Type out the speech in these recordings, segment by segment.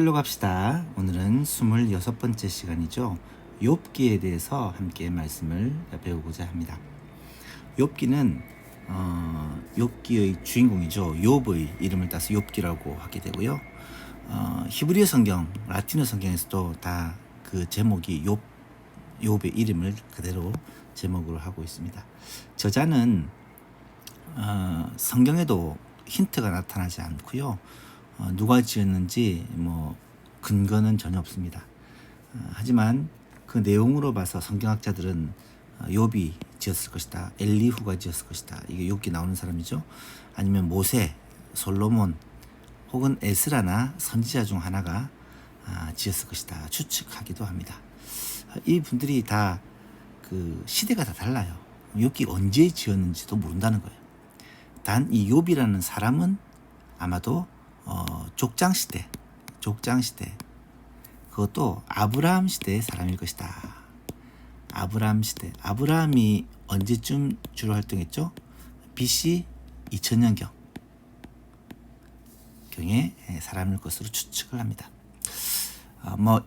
댓글로 갑시다. 오늘은 26번째 시간이죠. 욥기에 대해서 함께 말씀을 배우고자 합니다. 욥기는 욥기의 주인공이죠. 욥의 이름을 따서 욥기라고 하게 되고요. 히브리어 성경, 라틴어 성경에서도 다 그 제목이 욥의 이름을 그대로 제목으로 하고 있습니다. 저자는 성경에도 힌트가 나타나지 않고요. 누가 지었는지 근거는 전혀 없습니다. 하지만 그 내용으로 봐서 성경학자들은 욥이 지었을 것이다, 엘리후가 지었을 것이다, 이게 욥기 나오는 사람이죠. 아니면 모세, 솔로몬 혹은 에스라나 선지자 중 하나가 지었을 것이다 추측하기도 합니다. 이 분들이 다 그 시대가 다 달라요. 욥기 언제 지었는지도 모른다는 거예요. 단 이 욥이라는 사람은 아마도 족장시대, 그것도 아브라함 시대의 사람일 것이다. 아브라함 시대, 아브라함이 언제쯤 주로 활동했죠? BC 2000년경 경의 사람일 것으로 추측을 합니다.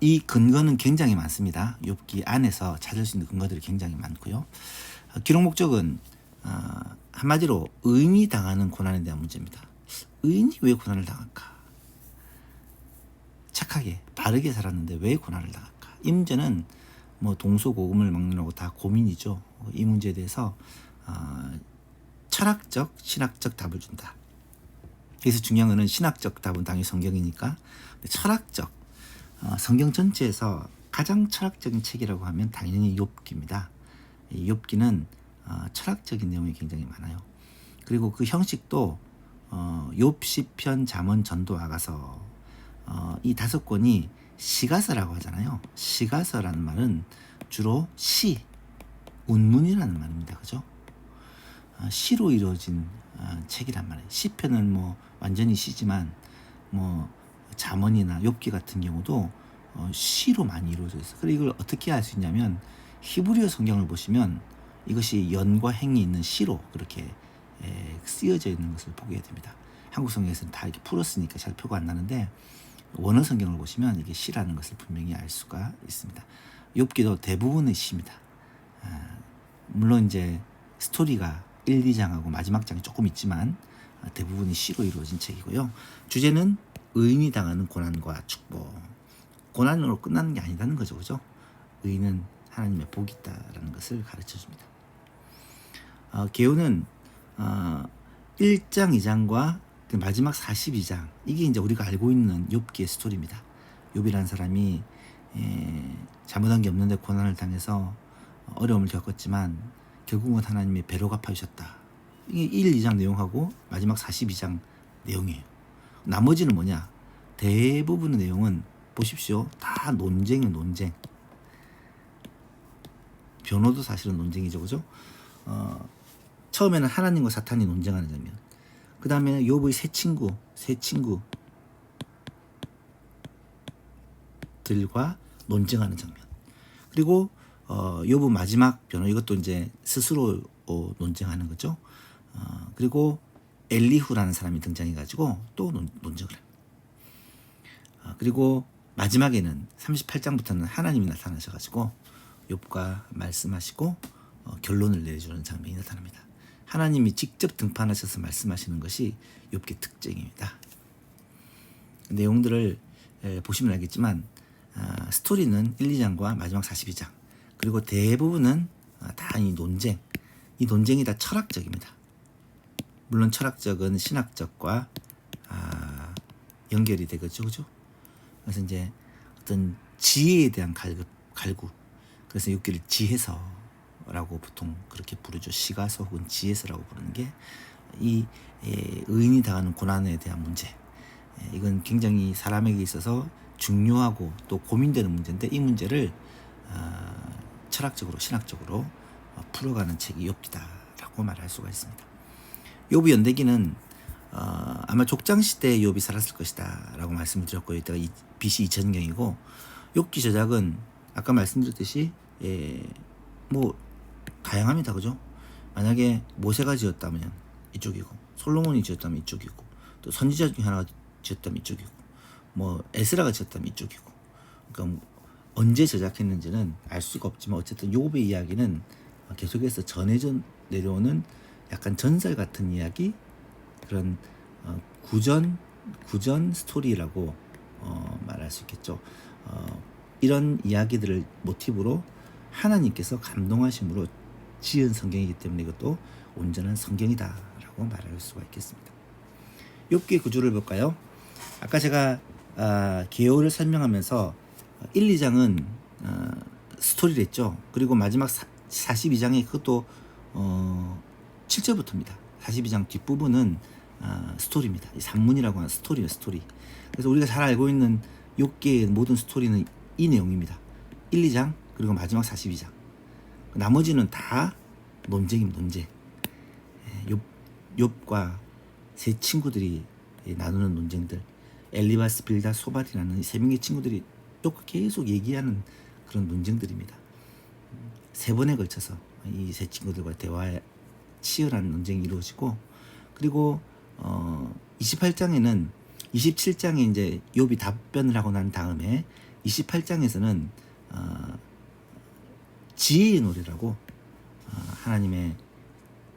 이 근거는 굉장히 많습니다. 욥기 안에서 찾을 수 있는 근거들이 굉장히 많고요. 기록 목적은 한마디로 의인이 당하는 고난에 대한 문제입니다. 의인이 왜 고난을 당할까? 착하게 바르게 살았는데 왜 고난을 당할까? 이 문제는 동서고금을 막론하고 다 고민이죠. 이 문제에 대해서 철학적, 신학적 답을 준다. 그래서 중요한 것은 신학적 답은 당연히 성경이니까, 철학적, 성경 전체에서 가장 철학적인 책이라고 하면 당연히 욥기입니다. 이 욥기는 철학적인 내용이 굉장히 많아요. 그리고 그 형식도 욥, 시편, 잠언, 전도, 아가서, 이 5권이 시가서라고 하잖아요. 시가서라는 말은 주로 시, 운문이라는 말입니다. 그죠? 시로 이루어진 책이란 말이에요. 시편은 완전히 시지만 잠언이나 욥기 같은 경우도 시로 많이 이루어져 있어요. 그리고 이걸 어떻게 알 수 있냐면 히브리어 성경을 보시면 이것이 연과 행이 있는 시로 그렇게 쓰여져 있는 것을 보게 됩니다. 한국 성경에서는 다 이렇게 풀었으니까 잘 표가 안 나는데 원어 성경을 보시면 이게 시라는 것을 분명히 알 수가 있습니다. 욥기도 대부분의 시입니다. 물론 이제 스토리가 1, 2장하고 마지막 장이 조금 있지만 대부분이 시로 이루어진 책이고요. 주제는 의인이 당하는 고난과 축복. 고난으로 끝나는 게 아니라는 거죠. 그죠? 의인은 하나님의 복이 있다라는 것을 가르쳐 줍니다. 계호는 1장, 2장과 마지막 42장, 이게 이제 우리가 알고 있는 욥기의 스토리입니다. 욥이라는 사람이 잘못한 게 없는데 고난을 당해서 어려움을 겪었지만 결국은 하나님이 배로 갚아주셨다. 이게 1, 2장 내용하고 마지막 42장 내용이에요. 나머지는 뭐냐? 대부분의 내용은 보십시오. 다 논쟁이에요. 논쟁. 변호도 사실은 논쟁이죠. 그죠? 처음에는 하나님과 사탄이 논쟁하는 장면. 그 다음에 욥의 세 친구들과 논쟁하는 장면. 그리고 욥의 마지막 변호, 이것도 이제 스스로 논쟁하는 거죠. 그리고 엘리후라는 사람이 등장해가지고 또 논쟁을 합니다. 그리고 마지막에는 38장부터는 하나님이 나타나셔가지고 욥과 말씀하시고 결론을 내려주는 장면이 나타납니다. 하나님이 직접 등판하셔서 말씀하시는 것이 욥기의 특징입니다. 내용들을 보시면 알겠지만 스토리는 1, 2장과 마지막 42장, 그리고 대부분은 다 이 논쟁이 다 철학적입니다. 물론 철학적은 신학적과 연결이 되겠죠. 그죠? 그래서 이제 어떤 지혜에 대한 갈구. 그래서 욥기를 지혜서라고 보통 그렇게 부르죠. 시가서 혹은 지혜서라고 부르는 게 이 의인이 당하는 고난에 대한 문제. 이건 굉장히 사람에게 있어서 중요하고 또 고민되는 문제인데, 이 문제를 철학적으로, 신학적으로 풀어가는 책이 욥기다라고 말할 수가 있습니다. 욥의 연대기는 아마 족장시대에 욥이 살았을 것이다 라고 말씀을 드렸고요. 이때가 BC 2000년경이고, 욥기 저작은 아까 말씀드렸듯이 다양합니다. 그죠? 만약에 모세가 지었다면 이쪽이고, 솔로몬이 지었다면 이쪽이고, 또 선지자 중에 하나가 지었다면 이쪽이고, 뭐 에스라가 지었다면 이쪽이고. 그러니까 언제 저작했는지는 알 수가 없지만 어쨌든 욥의 이야기는 계속해서 전해져 내려오는 약간 전설 같은 이야기, 그런 구전 스토리라고 말할 수 있겠죠. 이런 이야기들을 모티브로 하나님께서 감동하심으로 지은 성경이기 때문에 이것도 온전한 성경이다라고 말할 수가 있겠습니다. 욥기의 구조를 볼까요? 아까 제가 개요를 설명하면서 1, 2장은 스토리를 했죠. 그리고 마지막 42장에 그것도 7절부터입니다. 42장 뒷부분은 스토리입니다. 이 산문이라고 하는 스토리예요. 스토리. 그래서 우리가 잘 알고 있는 욥기의 모든 스토리는 이 내용입니다. 1, 2장 그리고 마지막 42장. 나머지는 다 논쟁입니다. 논쟁. 욥과 세 친구들이 나누는 논쟁들, 엘리바스, 빌닷, 소발이라는 이 세 명의 친구들이 욥과 계속 얘기하는 그런 논쟁들입니다. 세 번에 걸쳐서 이 세 친구들과 대화에 치열한 논쟁이 이루어지고, 그리고 28장에는 27장에 이제 욥이 답변을 하고 난 다음에 28장에서는 지혜의 노래라고 하나님의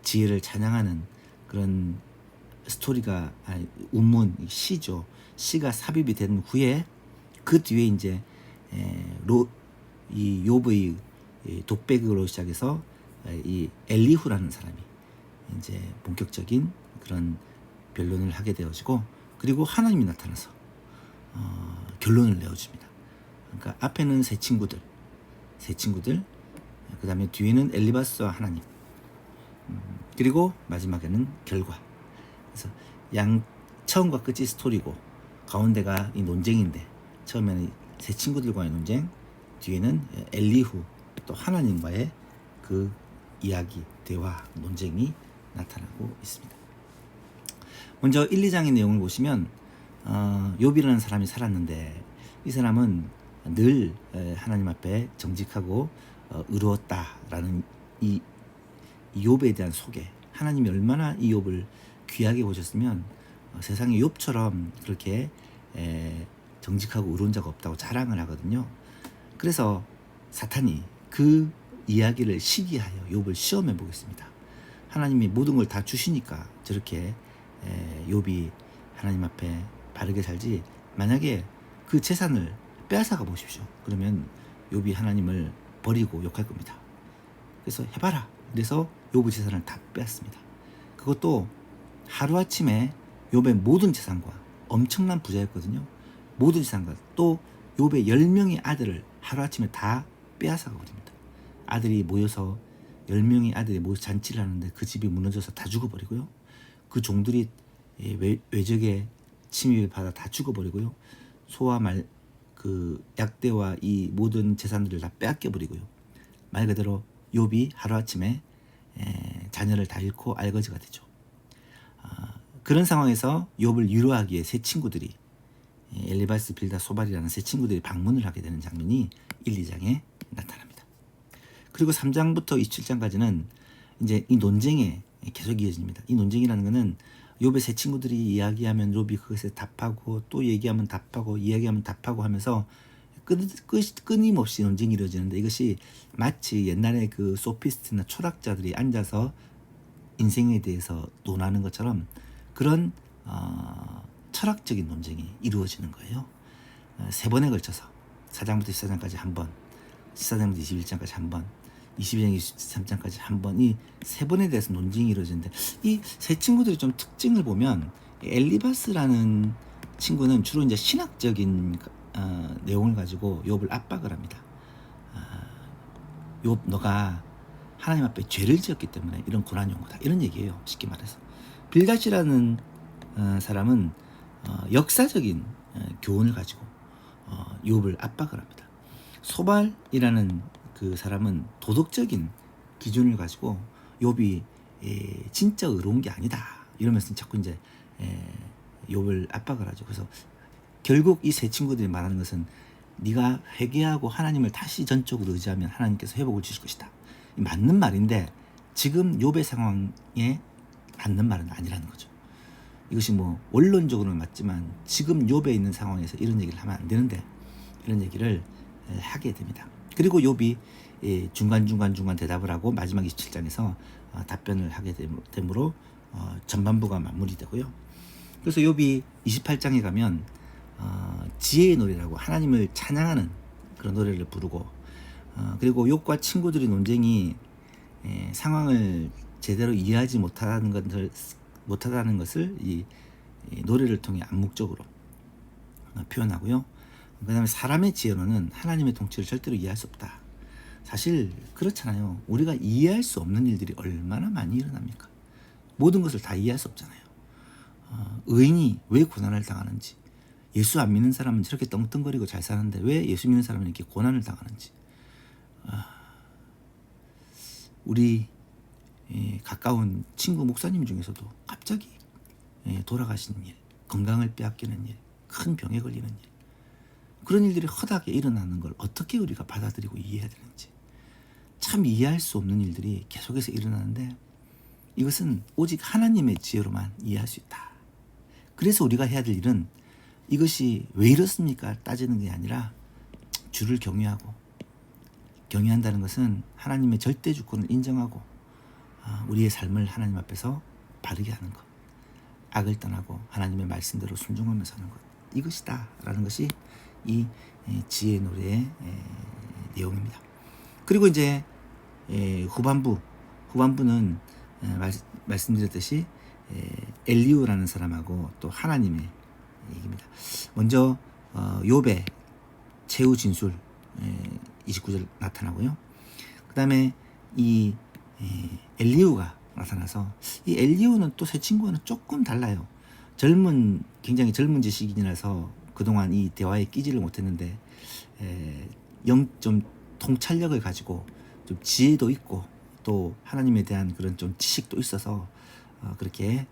지혜를 찬양하는 그런 스토리가 운문 시죠. 시가 삽입이 된 후에 그 뒤에 이제 이 욥의 독백으로 시작해서 이 엘리후라는 사람이 이제 본격적인 그런 변론을 하게 되어지고, 그리고 하나님이 나타나서 결론을 내어줍니다. 그러니까 앞에는 세 친구들, 그 다음에 뒤에는 엘리바스와 하나님, 그리고 마지막에는 결과. 그래서 처음과 끝이 스토리고 가운데가 이 논쟁인데, 처음에는 세 친구들과의 논쟁, 뒤에는 엘리후 또 하나님과의 그 이야기, 대화, 논쟁이 나타나고 있습니다. 먼저 1, 2장의 내용을 보시면 욥이라는 사람이 살았는데, 이 사람은 늘 하나님 앞에 정직하고 의로웠다라는 이 욥에 대한 소개, 하나님이 얼마나 이 욥을 귀하게 보셨으면 세상에 욥처럼 그렇게 정직하고 의로운 자가 없다고 자랑을 하거든요. 그래서 사탄이 그 이야기를 시기하여 욥을 시험해 보겠습니다. 하나님이 모든 걸 다 주시니까 저렇게 욥이 하나님 앞에 바르게 살지, 만약에 그 재산을 빼앗아가 보십시오. 그러면 욥이 하나님을 버리고 욕할 겁니다. 그래서 해봐라. 그래서 욥의 재산을 다 빼앗습니다. 그것도 하루아침에 욥의 모든 재산과, 엄청난 부자였거든요. 모든 재산과 또 욥의 10명의 아들을 하루아침에 다 빼앗아가 버립니다. 아들이 모여서 10명의 아들이 모여서 잔치를 하는데 그 집이 무너져서 다 죽어버리고요. 그 종들이 외적의 침입을 받아 다 죽어버리고요. 소와 말, 그 약대와 이 모든 재산들을 다 빼앗겨 버리고요. 말 그대로 욥이 하루아침에 자녀를 다 잃고 알거지가 되죠. 그런 상황에서 욥을 위로하기 위해 세 친구들이, 엘리바스, 빌닷, 소발이라는 세 친구들이 방문을 하게 되는 장면이 1, 2장에 나타납니다. 그리고 3장부터 27장까지는 이제 이 논쟁에 계속 이어집니다. 이 논쟁이라는 것은 욥의 세 친구들이 이야기하면 욥이 그것에 답하고, 또 얘기하면 답하고, 이야기하면 답하고 하면서 끊임없이 논쟁이 이루어지는데, 이것이 마치 옛날에 그 소피스트나 철학자들이 앉아서 인생에 대해서 논하는 것처럼 그런 철학적인 논쟁이 이루어지는 거예요. 세 번에 걸쳐서 4장부터 14장까지 한 번, 14장부터 21장까지 한 번, 22장, 23장까지 한 번, 이 세 번에 대해서 논쟁이 이루어지는데, 이 세 친구들의 좀 특징을 보면, 엘리바스라는 친구는 주로 이제 신학적인 내용을 가지고 욥을 압박을 합니다. 욥, 너가 하나님 앞에 죄를 지었기 때문에 이런 고난이 온 거다, 이런 얘기예요. 쉽게 말해서. 빌닷이라는 사람은 역사적인 교훈을 가지고 욥을 압박을 합니다. 소발이라는 그 사람은 도덕적인 기준을 가지고 욥이 진짜 의로운 게 아니다, 이러면서 자꾸 이제 욥을 압박을 하죠. 그래서 결국 이 세 친구들이 말하는 것은, 네가 회개하고 하나님을 다시 전적으로 의지하면 하나님께서 회복을 주실 것이다. 맞는 말인데 지금 욥의 상황에 맞는 말은 아니라는 거죠. 이것이 뭐 원론적으로는 맞지만 지금 욥에 있는 상황에서 이런 얘기를 하면 안 되는데 이런 얘기를 하게 됩니다. 그리고 욥이 중간중간 대답을 하고 마지막 27장에서 답변을 하게 되므로 전반부가 마무리되고요. 그래서 욥이 28장에 가면 지혜의 노래라고 하나님을 찬양하는 그런 노래를 부르고 그리고 욥과 친구들의 논쟁이 상황을 제대로 이해하지 못하다는 것을 이 노래를 통해 암묵적으로 표현하고요. 그 다음에 사람의 지혜로는 하나님의 통치를 절대로 이해할 수 없다. 사실 그렇잖아요. 우리가 이해할 수 없는 일들이 얼마나 많이 일어납니까? 모든 것을 다 이해할 수 없잖아요. 의인이 왜 고난을 당하는지, 예수 안 믿는 사람은 저렇게 떵떵거리고 잘 사는데 왜 예수 믿는 사람은 이렇게 고난을 당하는지, 우리 가까운 친구 목사님 중에서도 갑자기 돌아가신 일, 건강을 빼앗기는 일, 큰 병에 걸리는 일, 그런 일들이 허다하게 일어나는 걸 어떻게 우리가 받아들이고 이해해야 되는지 참 이해할 수 없는 일들이 계속해서 일어나는데 이것은 오직 하나님의 지혜로만 이해할 수 있다. 그래서 우리가 해야 될 일은 이것이 왜 이렇습니까? 따지는 게 아니라 주를 경외하고, 경외한다는 것은 하나님의 절대 주권을 인정하고 우리의 삶을 하나님 앞에서 바르게 하는 것, 악을 떠나고 하나님의 말씀대로 순종하며 사는 것, 이것이다 라는 것이 이 지혜의 노래의 내용입니다. 그리고 이제 후반부는 말씀드렸듯이 엘리우라는 사람하고 또 하나님의 얘기입니다. 먼저 욥의 최후 진술 29절 나타나고요. 그 다음에 이 엘리우가 나타나서 이 엘리우는 또 새 친구와는 조금 달라요. 굉장히 젊은 지식인이라서 그동안 이 대화에 끼지를 못했는데 좀 통찰력을 가지고 좀 지혜도 있고 또 하나님에 대한 그런 좀 지식도 있어서 그렇게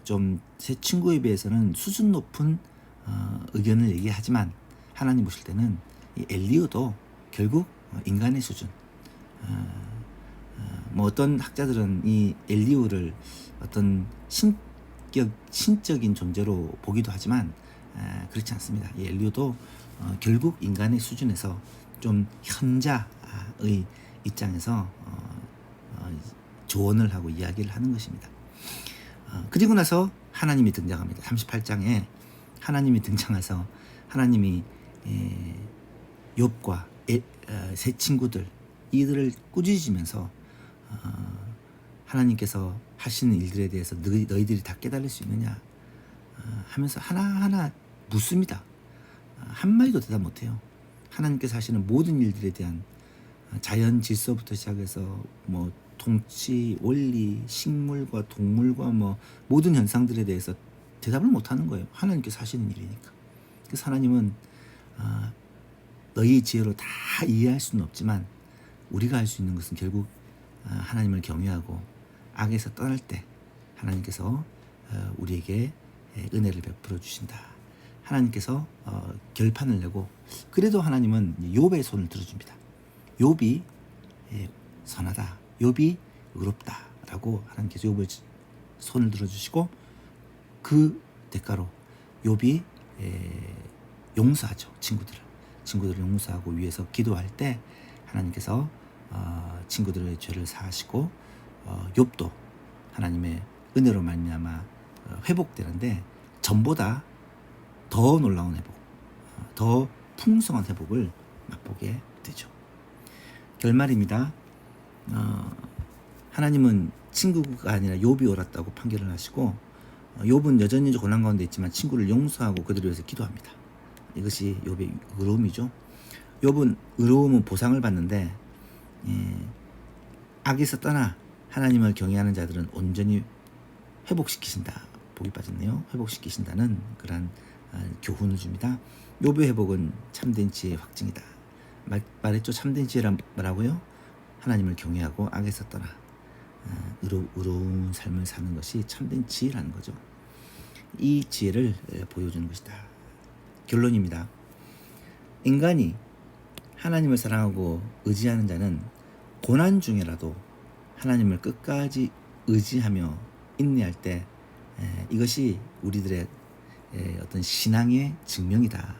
좀 새 친구에 비해서는 수준 높은 의견을 얘기하지만 하나님 보실 때는 이 엘리우도 결국 인간의 수준, 뭐 어떤 학자들은 이 엘리우를 어떤 신적인 존재로 보기도 하지만 그렇지 않습니다. 이 엘리우도 결국 인간의 수준에서 좀 현자의 입장에서 조언을 하고 이야기를 하는 것입니다. 그리고 나서 하나님이 등장합니다. 38장에 하나님이 등장해서 하나님이 욥과 세 친구들 이들을 꾸짖으면서 하나님께서 하시는 일들에 대해서 너희들이 다 깨달을 수 있느냐 하면서 하나하나 묻습니다. 한마디도 대답 못해요. 하나님께서 하시는 모든 일들에 대한 자연 질서부터 시작해서 뭐 통치, 원리, 식물과 동물과 뭐 모든 현상들에 대해서 대답을 못하는 거예요. 하나님께서 하시는 일이니까. 그래서 하나님은 너희 지혜로 다 이해할 수는 없지만 우리가 할 수 있는 것은 결국 하나님을 경외하고 악에서 떠날 때 하나님께서 우리에게 은혜를 베풀어 주신다. 하나님께서 결판을 내고 그래도 하나님은 욥의 손을 들어줍니다. 욥이 선하다, 욥이 의롭다라고 하나님께서 욥의 손을 들어주시고 그 대가로 욥이 용서하죠. 친구들을 용서하고 위해서 기도할 때 하나님께서 친구들의 죄를 사하시고 욥도 하나님의 은혜로 말미암아 회복되는데 전보다 더 놀라운 회복, 더 풍성한 회복을 맛보게 되죠. 결말입니다. 하나님은 친구가 아니라 욥이 옳았다고 판결을 하시고 욥은 여전히 고난 가운데 있지만 친구를 용서하고 그들을 위해서 기도합니다. 이것이 욥의 의로움이죠. 욥은 의로움은 보상을 받는데 악에서 떠나 하나님을 경외하는 자들은 온전히 회복시키신다. 복이 빠졌네요. 회복시키신다는 그런 교훈을 줍니다. 욥의 회복은 참된 지혜의 확증이다. 말했죠. 참된 지혜란 뭐라고요? 하나님을 경외하고 악에서 떠나 의로운 삶을 사는 것이 참된 지혜라는 거죠. 이 지혜를 보여주는 것이다. 결론입니다. 인간이 하나님을 사랑하고 의지하는 자는 고난 중에라도 하나님을 끝까지 의지하며 인내할 때 이것이 우리들의 어떤 신앙의 증명이다.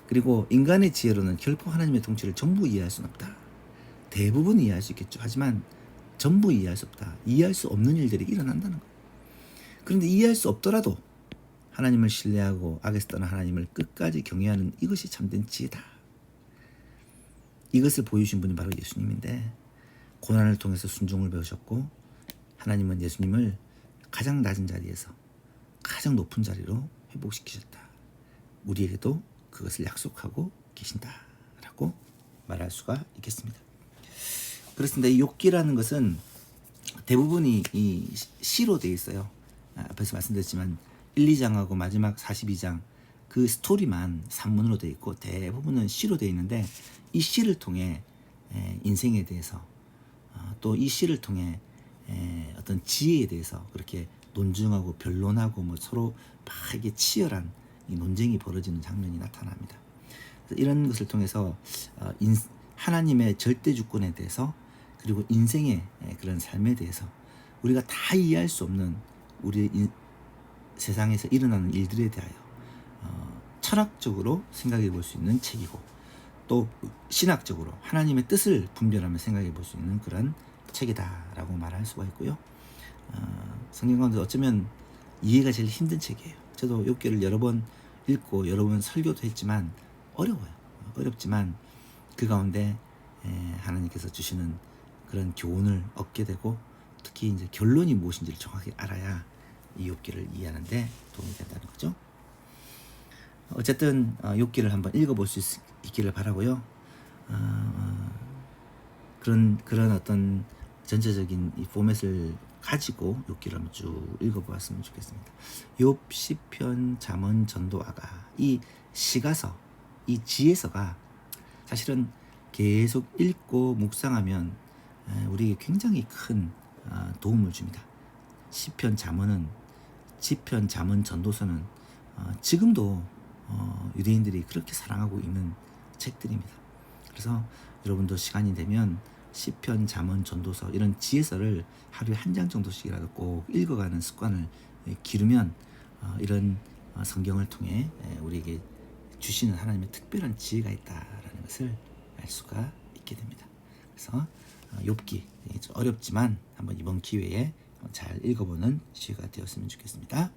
그리고 인간의 지혜로는 결코 하나님의 통치를 전부 이해할 수는 없다. 대부분 이해할 수 있겠죠. 하지만 전부 이해할 수 없다. 이해할 수 없는 일들이 일어난다는 것. 그런데 이해할 수 없더라도 하나님을 신뢰하고 악에서 떠난 하나님을 끝까지 경외하는 이것이 참된 지혜다. 이것을 보여주신 분이 바로 예수님인데, 고난을 통해서 순종을 배우셨고 하나님은 예수님을 가장 낮은 자리에서 가장 높은 자리로 회복시키셨다. 우리에게도 그것을 약속하고 계신다라고 말할 수가 있겠습니다. 그렇습니다. 이 욥기라는 것은 대부분이 이 시로 되어 있어요. 앞에서 말씀드렸지만 1, 2장하고 마지막 42장 그 스토리만 산문으로 되어 있고 대부분은 시로 되어 있는데, 이 시를 통해 인생에 대해서 또 이 시를 통해 어떤 지혜에 대해서 그렇게 논증하고 변론하고 뭐 서로 막 이게 치열한 이 논쟁이 벌어지는 장면이 나타납니다. 그래서 이런 것을 통해서 하나님의 절대 주권에 대해서, 그리고 인생의 그런 삶에 대해서 우리가 다 이해할 수 없는 우리 세상에서 일어나는 일들에 대하여 철학적으로 생각해 볼 수 있는 책이고, 또 신학적으로 하나님의 뜻을 분별하며 생각해 볼 수 있는 그런 책이다라고 말할 수가 있고요. 성경 가운데 어쩌면 이해가 제일 힘든 책이에요. 저도 욥기를 여러 번 읽고 여러 번 설교도 했지만 어려워요. 어렵지만 그 가운데 하나님께서 주시는 그런 교훈을 얻게 되고, 특히 이제 결론이 무엇인지를 정확히 알아야 이 욥기를 이해하는 데 도움이 된다는 거죠. 어쨌든 욥기를 한번 읽어볼 수 있기를 바라고요. 그런 어떤 전체적인 이 포맷을 가지고 욥기를 한번 쭉 읽어보았으면 좋겠습니다. 욥, 시편, 잠언, 전도, 아가, 이 시가서, 이 지혜서가 사실은 계속 읽고 묵상하면 우리에게 굉장히 큰 도움을 줍니다. 시편, 잠언은, 시편, 잠언, 전도서는 지금도 유대인들이 그렇게 사랑하고 있는 책들입니다. 그래서 여러분도 시간이 되면 시편, 잠언, 전도서 이런 지혜서를 하루에 한 장 정도씩이라도 꼭 읽어가는 습관을 기르면 이런 성경을 통해 우리에게 주시는 하나님의 특별한 지혜가 있다라는 것을 알 수가 있게 됩니다. 그래서 욥기 어렵지만 한번 이번 기회에 잘 읽어보는 기회가 되었으면 좋겠습니다.